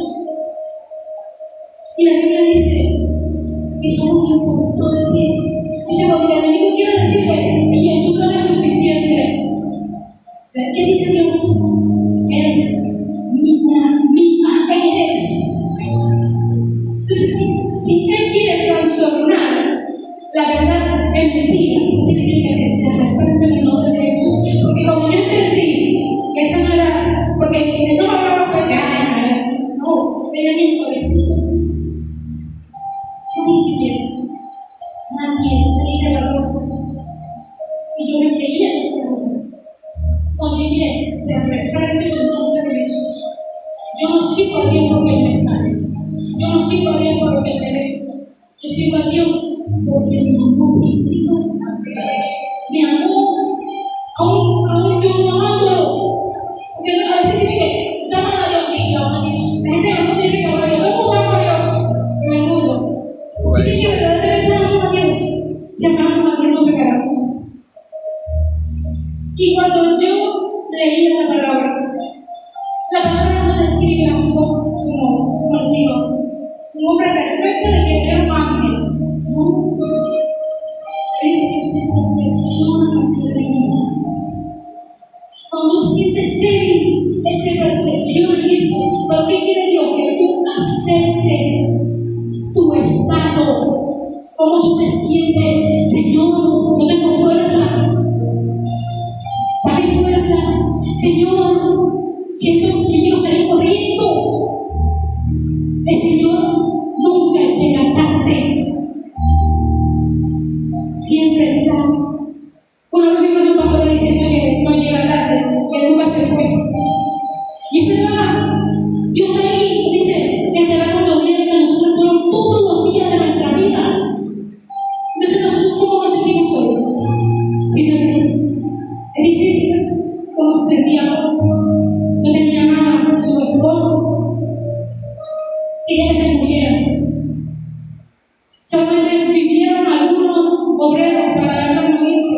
Y la Biblia dice que somos importantes. Dice, cuando el enemigo quiere decirle, oye, tú no eres suficiente. ¿Qué dice Dios? Eres mía eres. Entonces, si Él quiere trastornar la verdad en mentira, usted tiene que aceptarla en el nombre de Jesús. Porque cuando yo entendí que esa no era, porque Él no me hablaba fue no, ella ni suavecita. Nadie te valora. Y yo me creía en ese hombre. Cuando yo dije, te reprendo en el nombre de Jesús. Yo no sigo a Dios porque Él me sale. Yo no sigo a Dios porque Él me ve. Yo sigo a Dios porque me amó primero. Me amó, aún yo no amándolo. Porque a veces se dice, yo amo a Dios, sí, yo amo a Dios. La gente en el mundo dice que ahora yo no amo a Dios en el mundo. Dice que verdaderamente amamos a Dios. Si amamos a Dios no pecaremos. Y cuando yo leía la palabra no describe a un joven como les digo, un hombre perfecto de que era un ángel. No. Dice que se perfecciona en la divinidad. Cuando tú te sientes débil, Él se perfecciona en eso. ¿Pero qué quiere Dios? Que tú aceptes tu estado. ¿Cómo tú te sientes? Señor, no tengo fuerzas. Dame fuerzas. Señor, siento que quiero salir corriendo. El Señor nunca llega tarde. Siempre está. Una vez vino un pastor diciendo que no llega tarde, que nunca se fue. Y es verdad. Dios está ahí, dice, que te da los días que nosotros tenemos todos los días de nuestra vida. Entonces nosotros, ¿cómo nos sentimos hoy? ¿Sí también? Es difícil. ¿Cómo se sentía? No tenía nada, su esposo quería que se muriera. Solamente vivieron algunos obreros para dar la noticia.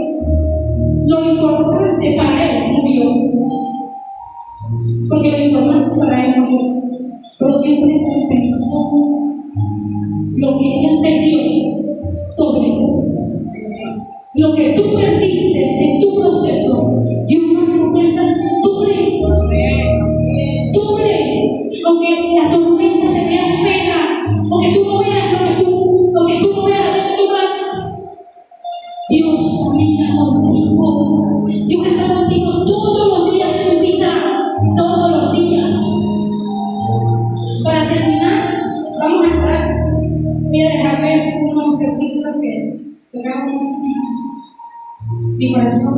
Lo importante para él murió. Porque lo importante para él murió. Pero Dios recompensó lo que él perdió, todo. Lo que tú perdiste en tu proceso, Dios lo recompensa doble. Aunque la tormenta se vea fea, aunque tú no veas lo que tú vas, Dios camina contigo. Dios está contigo todos los días de tu vida, todos los días. Para terminar, vamos a estar, voy a dejar ver unos versículos que tocamos mi corazón.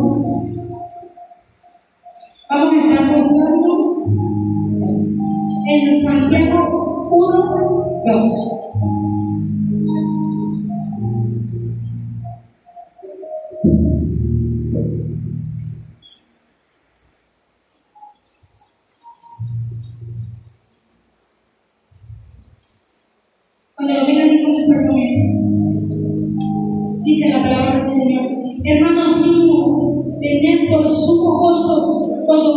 Vamos a estar buscando en Santiago 1, 2. Cuando lo Biblia dijo que fue con él, dice la palabra del Señor: hermanos míos, tened por sumo gozo cuando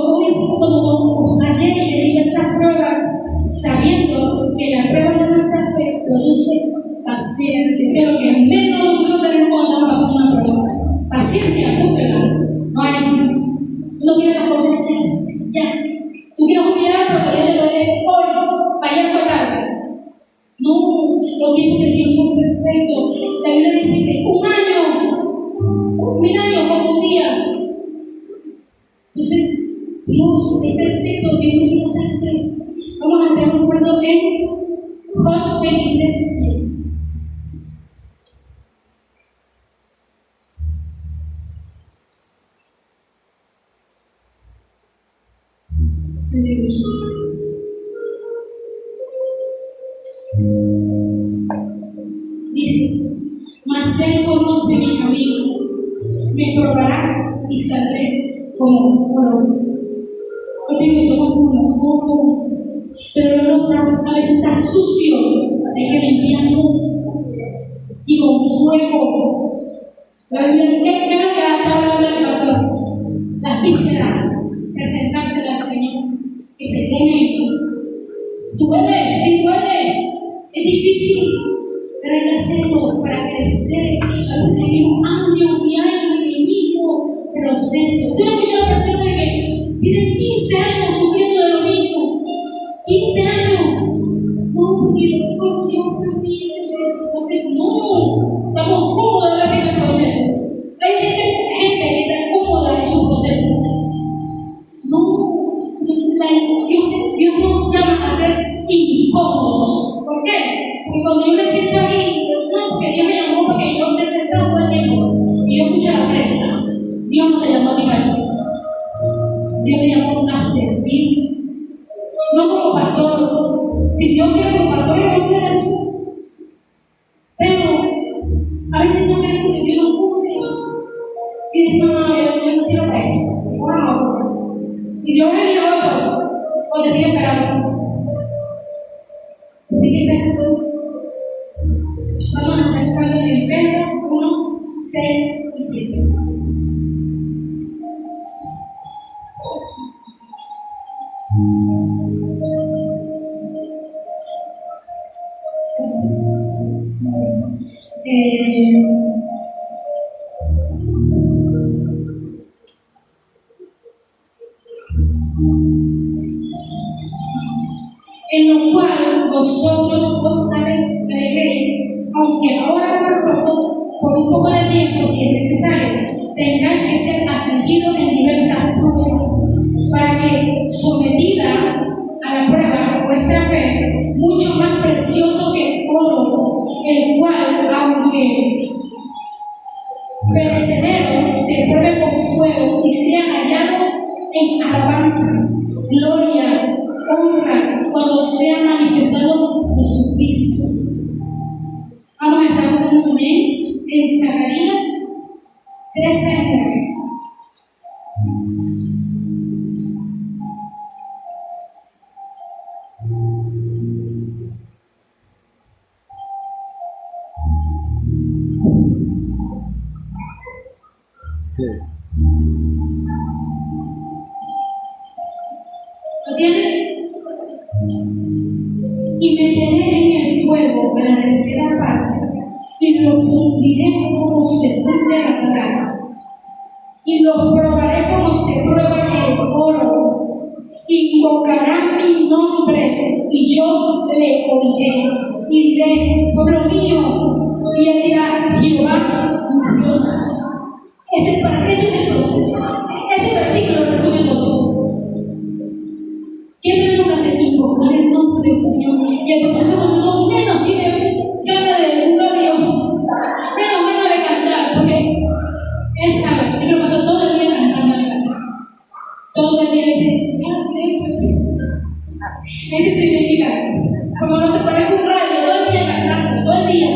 os halléis en diversas pruebas, sabiendo que la prueba de nuestra fe Eso es lo que menos nosotros tenemos cuando estamos pasando una prueba. Paciencia, búsquela. No hay. Tú no quieres las cosas hechas. Ya. Tú quieres un milagro, pero Dios te lo dé hoy. Para allá fue tarde. No, los tiempos de Dios son perfectos. La Biblia dice que un año, 1000 años como un día. Entonces, Dios es perfecto, Dios no quiere tarde. Vamos a estar de acuerdo en Job 23:10. Dice, mas Él conoce mi camino, me probará y saldré como oro. Os digo, somos uno, como, pero no nos das, a veces está sucio, hay que limpiarlo y con fuego. La Biblia, ¿qué es lo que está hablando el pastor? Las vísceras, presentárselas al Señor, que se quemen. Duele, sí duele, es difícil, pero hay que hacerlo para crecer. A veces seguimos años y años en el mismo proceso. Yo no escucho a la persona de que tienen 15 años sufriendo de lo mismo. 15 años. No, porque bueno, Dios permite que no, estamos cómodos a veces en el proceso. Hay gente que está cómoda en su proceso. No, Dios nos llama a ser incómodos. ¿Por qué? Porque cuando yo me siento ahí, no, porque Dios me llamó para que yo me sentara todo el tiempo y yo escuché la prédica. Dios no te llamó a ti para eso. Dios te llamó a servir. No como pastor. Si Dios quiere como pastor, yo no quiero eso. Pero a veces no queremos que Dios nos puse. Y decimos, no, yo no sirvo para eso. Ahora no. Y Dios me dio otro. O te sigue esperando. Te sigue esperando. Vamos a estar buscando en Pedro 1, 6 y 7. En lo cual vosotros os alegréis, aunque ahora por un poco de tiempo, si es necesario, tengáis que ser afligidos en diversas pruebas, para que, sometida a la prueba, vuestra fe, mucho más precioso que el oro, el cual, aunque perecedero, se pruebe con fuego y sea hallado en alabanza, gloria, honra, cuando sea manifestado Jesucristo. Vamos a estar con un amén en Zacarías 13:9. ¿Lo tienen? Y meteré en el fuego a la tercera parte, y lo fundiré como se funde la plata, y lo probaré como se prueba el oro. Invocarán mi nombre, y yo le oiré, y diré, pueblo mío, y él dirá, Jehová, mi Dios. Para eso es el proceso. Ese versículo resume todo. ¿Qué tenemos que hacer? Invocar el nombre del Señor. Y el proceso cuando uno menos tiene ganas de buscar a Dios, menos ganas de cantar, porque Él sabe, Él me pasó todo el día cantando en la casa. Todo el día dice, me dice tremendita, porque uno se pone con un radio todo el día cantando, todo el día.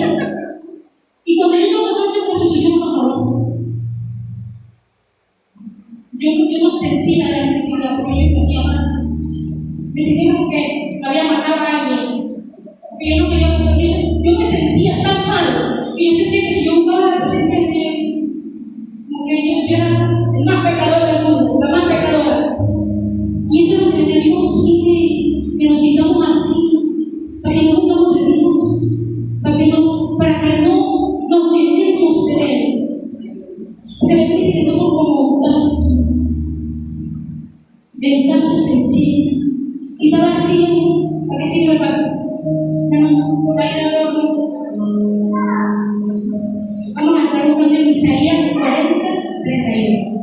Y cuando yo no pasé ese proceso, yo no me acuerdo. Yo no sentía la necesidad, porque yo me sentía mal. Me sentía como que me había matado a alguien, porque yo no quería, yo me sentía tan mal, que yo sentía que si yo buscaba la presencia de Dios, como que yo era el más pecador del mundo, la más pecadora. Y eso es lo que el enemigo quiere, que nos sintamos así, para que no buscamos de Dios, para que no 31.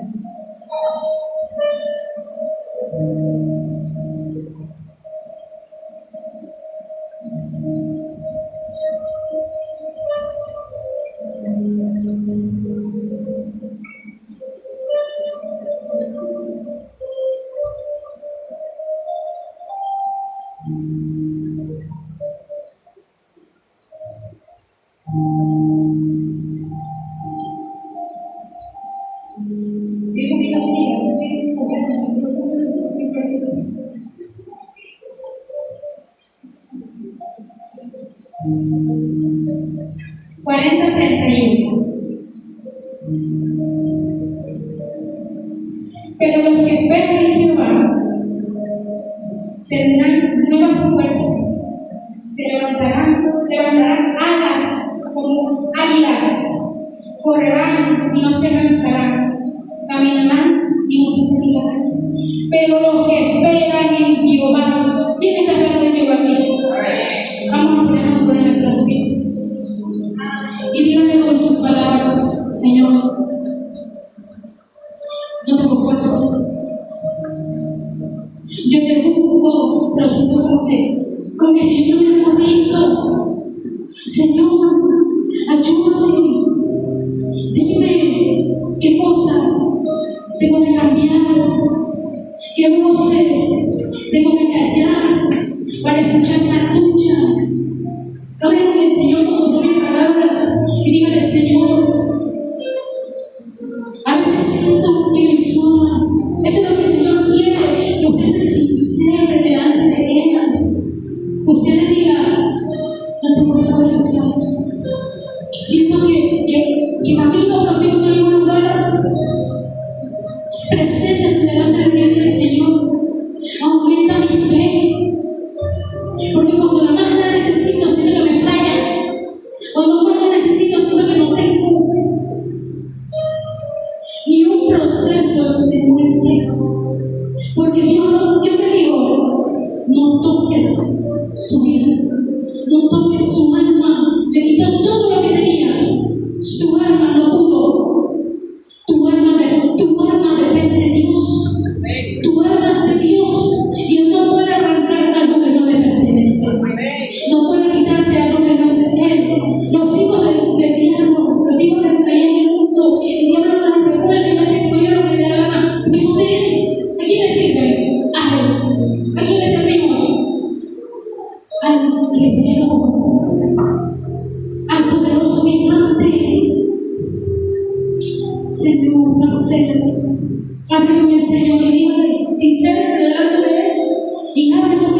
Sí, un poquito así, así, un 40:31. Pero los que esperan en Jehová tendrán nuevas fuerzas, levantarán alas como águilas, correrán y no se cansarán, caminarán y no se fatigarán. Pero los que esperan en Jehová, ¿quién está esperando en Jehová aquí? Vamos a ponernos sobre nuestros pies y díganle con sus palabras: Señor, no tengo fuerza, yo te busco, pero siento como que si yo estuviera corriendo. Señor, ayúdame, dime qué cosas tengo que cambiar, qué voces tengo que callar para escuchar la tuya. Hable con el Señor con sus propias palabras y dígale: Señor, a veces siento que me sola. Eso es lo que el Señor quiere, que usted se sincere delante de Él, que usted le diga: no tengo fuerzas, siento que camino pero siento que no hay ningún lugar. Preséntese delante del Señor, aumenta mi fe, porque cuando más la necesito siento que me falla, cuando más la necesito siento que no tengo ni un proceso de muerte, porque yo te digo: no toques su vida, no toques su alma. Le quitó todo lo que tenía, su alma no pudo. Tu alma depende de Dios, tu alma es de Dios y Él no puede arrancar algo que no le pertenece, no puede quitarte algo que no es de Él. Los hijos del diablo, los hijos del rey en el mundo, el diablo no nos recuerda y no hace yo lo que le da la gana, porque son de Él. ¿A quién le sirven? A Él. ¿A quién le servimos? Al guerrero, al poderoso gigante. Señor, acércate, hable con el Señor y dígale, sincérese delante de Él y hable con